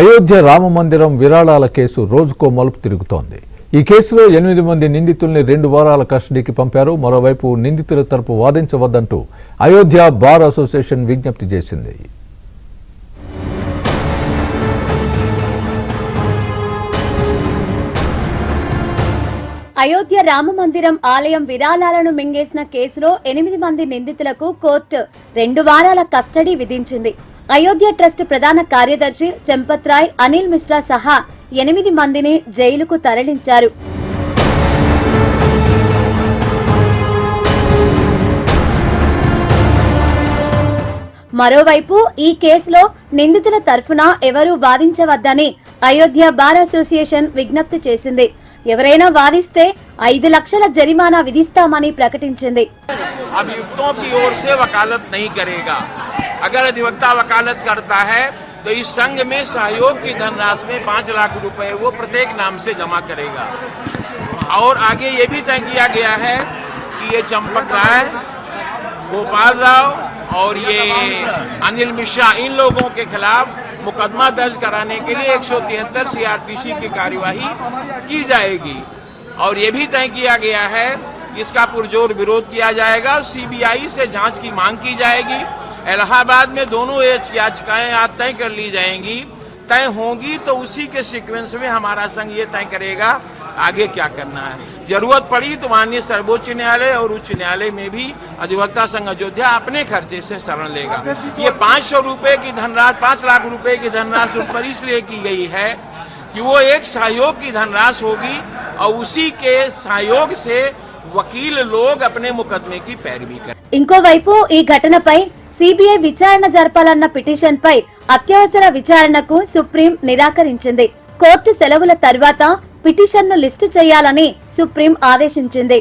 అయోధ్య రామ మందిరం విరాళాల కేసు రోజుకో మలుపు తిరుగుతోంది. ఈ కేసులో 8 మంది నిందితుల్ని 2 వారాల కస్టడీకి పంపారు. మరోవైపు నిందితుల తరపు వాదించవద్దంటూ అయోధ్య బార్ అసోసియేషన్ విజ్ఞప్తి చేసింది. అయోధ్య రామ మందిరం ఆలయం విరాళాలను మింగేసిన కేసులో 8 మంది నిందితులకు కోర్టు 2 వారాల కస్టడీ విధించింది. అయోధ్య ట్రస్ట్ ప్రధాన కార్యదర్శి చంపత్ రాయ్, అనిల్ మిశ్రా సహా 8 మందిని జైలుకు తరలించారు. మరోవైపు ఈ కేసులో నిందితుల తరఫున ఎవరూ వాదించవద్దని అయోధ్య బార్ అసోసియేషన్ విజ్ఞప్తి చేసింది. ఎవరైనా వాదిస్తే 5 లక్షల జరిమానా విధిస్తామని ప్రకటించింది. अभियुक्तों की ओर से वकालत नहीं करेगा। अगर अधिवक्ता वकालत करता है तो इस संघ में सहयोग की धनराशि में 5 लाख रुपए वो प्रत्येक नाम से जमा करेगा। और आगे ये भी तय किया गया है कि ये चंपक राय, गोपाल राव और ये अनिल मिश्रा, इन लोगों के खिलाफ मुकदमा दर्ज कराने के लिए 173 सीआरपीसी की कार्यवाही की जाएगी। और ये भी तय किया गया है इसका पुरजोर विरोध किया जाएगा और सीबीआई से जांच की मांग की जाएगी। इलाहाबाद में दोनों याचिकाएं आज तय कर ली जाएंगी। तय होंगी तो उसी के सीक्वेंस में हमारा संघ ये तय करेगा आगे क्या करना है। जरूरत पड़ी तो माननीय सर्वोच्च न्यायालय और उच्च न्यायालय में भी अधिवक्ता संघ अयोध्या अपने खर्चे से शरण लेगा। ये 500 रुपए की धनराशि, 5 लाख रुपए की धनराशि उन पर इसलिए की गई है कि वो एक सहयोग की धनराशि होगी और उसी के सहयोग से वकील लोग अपने मुकदमे की पैरवी करें। ఇంకోవైపు ఈ ఘటనపై సిబిఐ విచారణ జరపాలన్న పిటిషన్ పై అత్యవసర విచారణకు సుప్రీం నిరాకరించింది. కోర్టు సెలవుల తర్వాత పిటిషన్ను లిస్టు చేయాలని సుప్రీం ఆదేశించింది.